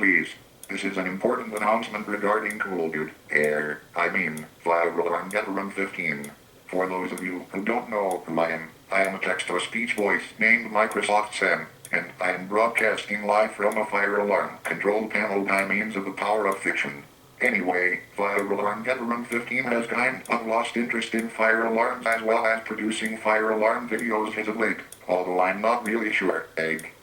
please. This is an important announcement regarding FAV15. For those of you who don't know who I am a text-to-speech voice named Microsoft Sam, and I am broadcasting live from a fire alarm control panel by means of the power of fiction. Anyway, FAV15 has kind of lost interest in fire alarms as well as producing fire alarm videos as of late, although I'm not really sure.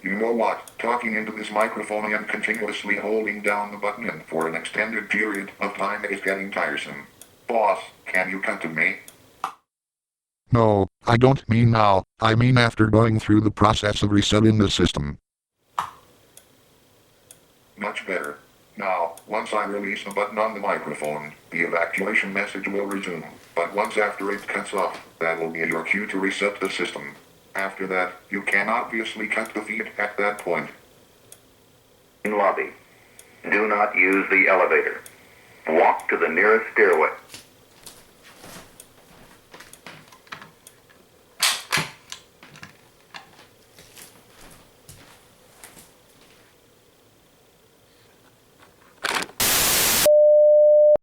You know what? Talking into this microphone and continuously holding down the button for an extended period of time is getting tiresome. Boss, can you cut to me? No, I don't mean now, I mean after going through the process of resetting the system. Much better. Now, once I release the button on the microphone, the evacuation message will resume, but once after it cuts off, that will be your cue to reset the system. After that, you can obviously cut the feed at that point. In lobby. Do not use the elevator. Walk to the nearest stairway.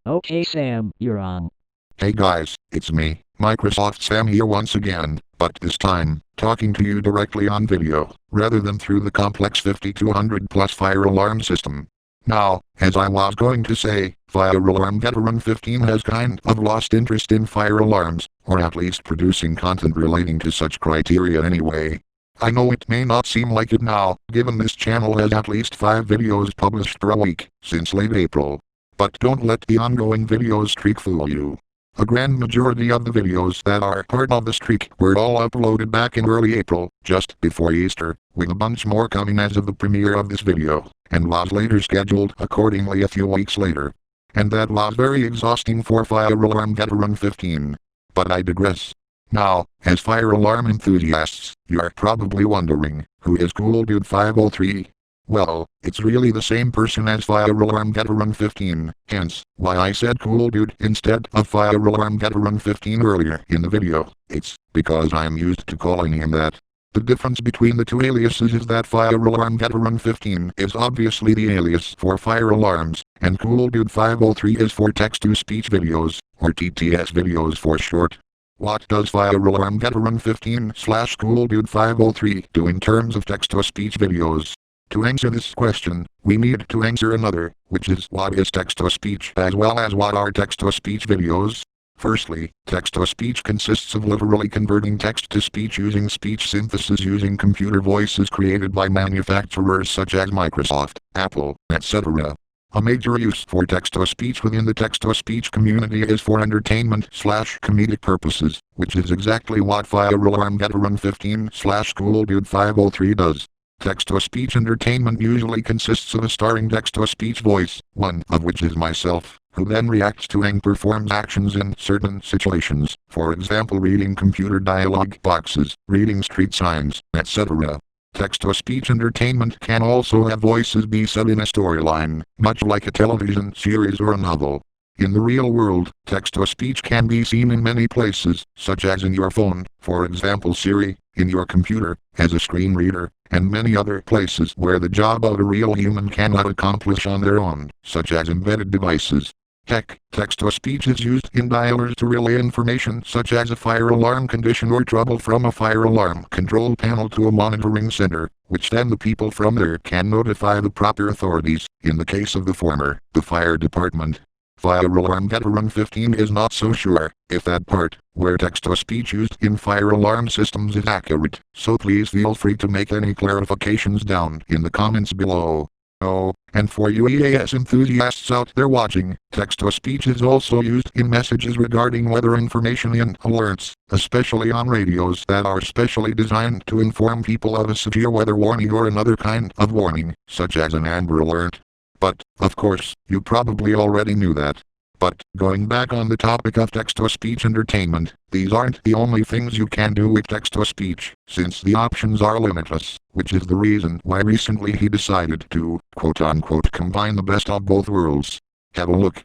Okay Sam, you're on. Hey guys, it's me, Microsoft Sam here once again, but this time, talking to you directly on video, rather than through the complex 5200 plus fire alarm system. Now, as I was going to say, Fire Alarm Veteran 15 has kind of lost interest in fire alarms, or at least producing content relating to such criteria anyway. I know it may not seem like it now, given this channel has at least 5 videos published per week, since late April. But don't let the ongoing video streak fool you. A grand majority of the videos that are part of the streak were all uploaded back in early April, just before Easter, with a bunch more coming as of the premiere of this video, and was later scheduled accordingly a few weeks later. And that was very exhausting for Fire Alarm Veteran 15. But I digress. Now, as fire alarm enthusiasts, you're probably wondering, who is Cool Dude 503? Well, it's really the same person as Fire Alarm Veteran 15, hence, why I said Cool Dude instead of Fire Alarm Veteran 15 earlier in the video. It's because I'm used to calling him that. The difference between the two aliases is that Fire Alarm Veteran 15 is obviously the alias for fire alarms, and Cool Dude 503 is for text-to-speech videos, or TTS videos for short. What does Fire Alarm Veteran 15/Cool Dude 503 do in terms of text-to-speech videos? To answer this question, we need to answer another, which is what is text-to-speech as well as what are text-to-speech videos. Firstly, text-to-speech consists of literally converting text to speech using speech synthesis using computer voices created by manufacturers such as Microsoft, Apple, etc. A major use for text-to-speech within the text-to-speech community is for entertainment/comedic purposes, which is exactly what Fire Alarm Veteran 15/Cool Dude 503 does. Text-to-speech entertainment usually consists of a starring text-to-speech voice, one of which is myself, who then reacts to and performs actions in certain situations, for example reading computer dialog boxes, reading street signs, etc. Text-to-speech entertainment can also have voices be said in a storyline, much like a television series or a novel. In the real world, text-to-speech can be seen in many places, such as in your phone, for example Siri, in your computer, as a screen reader, and many other places where the job of a real human cannot accomplish on their own, such as embedded devices. Heck, text-to-speech is used in dialers to relay information such as a fire alarm condition or trouble from a fire alarm control panel to a monitoring center, which then the people from there can notify the proper authorities, in the case of the former, the fire department. Fire Alarm Veteran 15 is not so sure if that part, where text-to-speech used in fire alarm systems is accurate, so please feel free to make any clarifications down in the comments below. Oh, and for you EAS enthusiasts out there watching, text-to-speech is also used in messages regarding weather information and alerts, especially on radios that are specially designed to inform people of a severe weather warning or another kind of warning, such as an Amber Alert. But, of course, you probably already knew that. But, going back on the topic of text-to-speech entertainment, these aren't the only things you can do with text-to-speech, since the options are limitless, which is the reason why recently he decided to, quote-unquote, combine the best of both worlds. Have a look.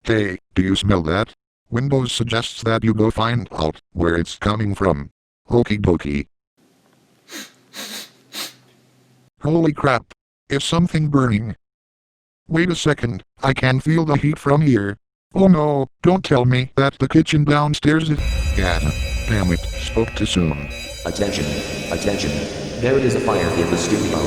Hey, do you smell that? Windows suggests that you go find out where it's coming from. Okie dokie. Holy crap. Is something burning? Wait a second, I can feel the heat from here. Oh no, don't tell me that the kitchen downstairs is... Yeah, damn it, spoke too soon. Attention, attention. There is a fire in the studio.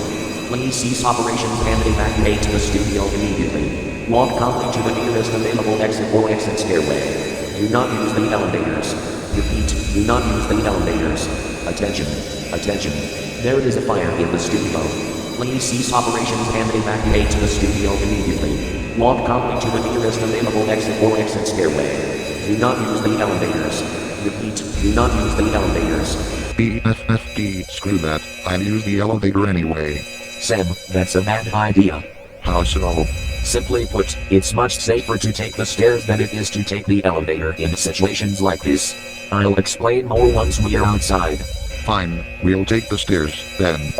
Please cease operations and evacuate the studio immediately. Walk calmly to the nearest available exit or exit stairway. Do not use the elevators. Repeat, do not use the elevators. Attention, attention. There is a fire in the studio. Please cease operations and evacuate the studio immediately. Walk calmly to the nearest available exit or exit stairway. Do not use the elevators. Repeat, do not use the elevators. FAV15, screw that, I'll use the elevator anyway. Sam, that's a bad idea. How so? Simply put, it's much safer to take the stairs than it is to take the elevator in situations like this. I'll explain more once we're outside. Fine, we'll take the stairs, then.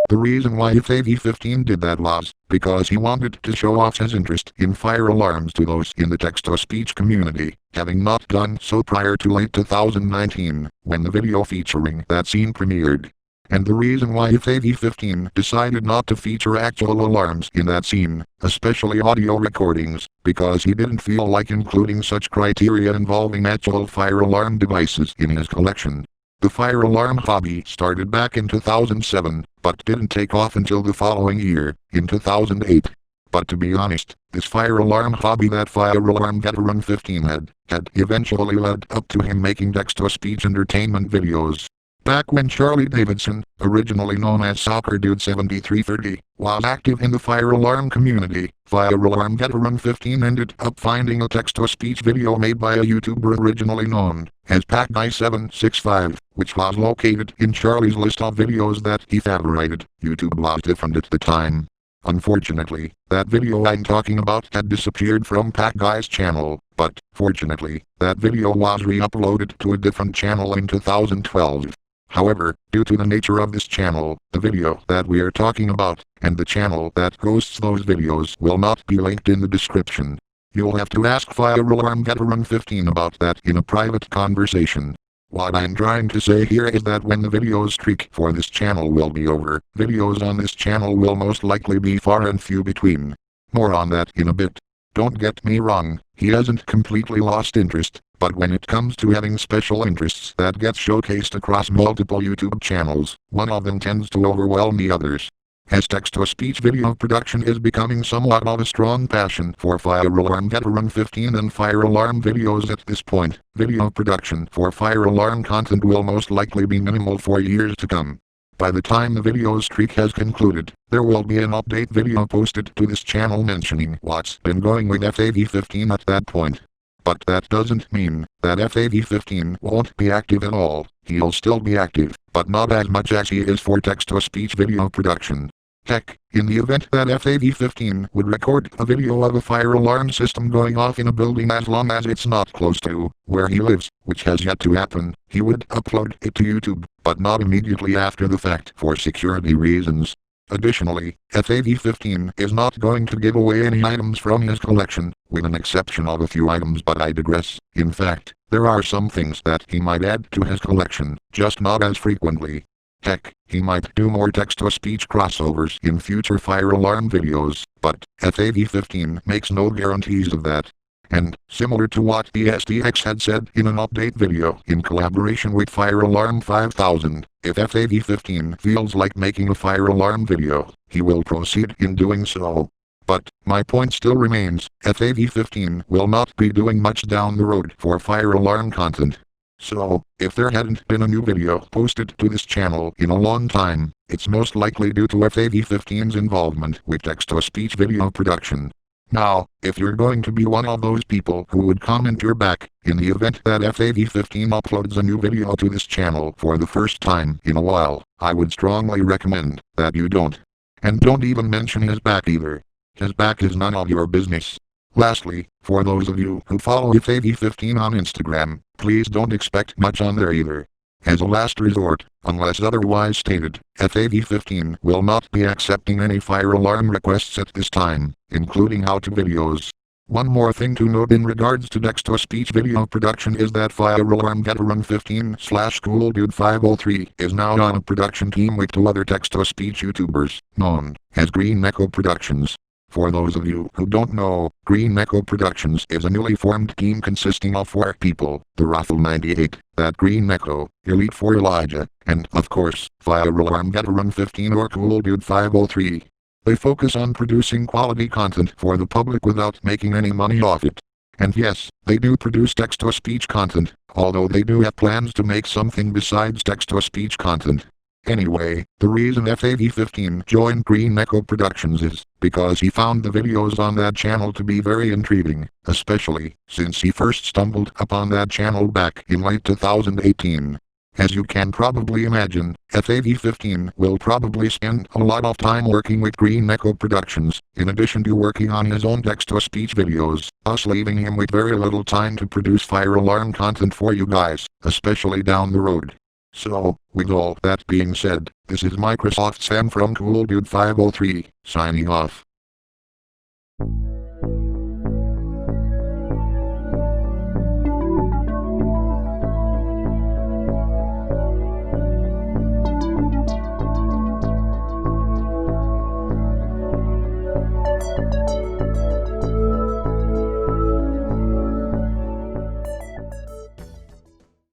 The reason why FAV15 did that was because he wanted to show off his interest in fire alarms to those in the text-to-speech community, having not done so prior to late 2019, when the video featuring that scene premiered. And the reason why FAV15 decided not to feature actual alarms in that scene, especially audio recordings, because he didn't feel like including such criteria involving actual fire alarm devices in his collection. The fire alarm hobby started back in 2007, but didn't take off until the following year, in 2008. But to be honest, this fire alarm hobby that Fire Alarm Veteran 15 had eventually led up to him making text-to-speech entertainment videos. Back when Charlie Davidson, originally known as Soccer Dude 7330, was active in the fire alarm community, Fire Alarm Veteran 15 ended up finding a text-to-speech video made by a YouTuber originally known as PacGuy765, which was located in Charlie's list of videos that he favorited. YouTube was different at the time. Unfortunately, that video I'm talking about had disappeared from PacGuy's channel, but, fortunately, that video was re-uploaded to a different channel in 2012. However, due to the nature of this channel, the video that we are talking about, and the channel that hosts those videos will not be linked in the description. You'll have to ask Fire Alarm Veteran 15 about that in a private conversation. What I'm trying to say here is that when the video streak for this channel will be over, videos on this channel will most likely be far and few between. More on that in a bit. Don't get me wrong, he hasn't completely lost interest, but when it comes to having special interests that get showcased across multiple YouTube channels, one of them tends to overwhelm the others. As text-to-speech video production is becoming somewhat of a strong passion for Fire Alarm Veteran 15 and fire alarm videos at this point, video production for fire alarm content will most likely be minimal for years to come. By the time the video streak has concluded, there will be an update video posted to this channel mentioning what's been going with FAV15 at that point. But that doesn't mean that FAV15 won't be active at all. He'll still be active, but not as much as he is for text-to-speech video production. Heck, in the event that FAV15 would record a video of a fire alarm system going off in a building as long as it's not close to where he lives, which has yet to happen, he would upload it to YouTube, but not immediately after the fact for security reasons. Additionally, FAV15 is not going to give away any items from his collection, with an exception of a few items, but I digress. In fact, there are some things that he might add to his collection, just not as frequently. Heck, he might do more text-to-speech crossovers in future fire alarm videos, but FAV15 makes no guarantees of that. And, similar to what the SDX had said in an update video in collaboration with Fire Alarm 5000, if FAV15 feels like making a fire alarm video, he will proceed in doing so. But, my point still remains, FAV15 will not be doing much down the road for fire alarm content. So, if there hadn't been a new video posted to this channel in a long time, it's most likely due to FAV15's involvement with text-to-speech video production. Now, if you're going to be one of those people who would comment your back, in the event that FAV15 uploads a new video to this channel for the first time in a while, I would strongly recommend that you don't. And don't even mention his back either. His back is none of your business. Lastly, for those of you who follow FAV15 on Instagram, please don't expect much on there either. As a last resort, unless otherwise stated, FAV15 will not be accepting any fire alarm requests at this time, including how-to videos. One more thing to note in regards to text-to-speech video production is that Fire Alarm Veteran 15/CoolDude503 is now on a production team with 2 other text-to-speech YouTubers, known as Green Echo Productions. For those of you who don't know, Green Echo Productions is a newly formed team consisting of 4 people: the Raffle 98, that Green Echo, Elite 4 Elijah, and, of course, Fire Alarm Veteran 15 or CoolDude503. They focus on producing quality content for the public without making any money off it. And yes, they do produce text-to-speech content, although they do have plans to make something besides text-to-speech content. Anyway, the reason FAV15 joined Green Echo Productions is because he found the videos on that channel to be very intriguing, especially since he first stumbled upon that channel back in late 2018. As you can probably imagine, FAV15 will probably spend a lot of time working with Green Echo Productions, in addition to working on his own text-to-speech videos, thus leaving him with very little time to produce Fire Alarm content for you guys, especially down the road. So, with all that being said, this is Microsoft Sam from CoolDude503, signing off.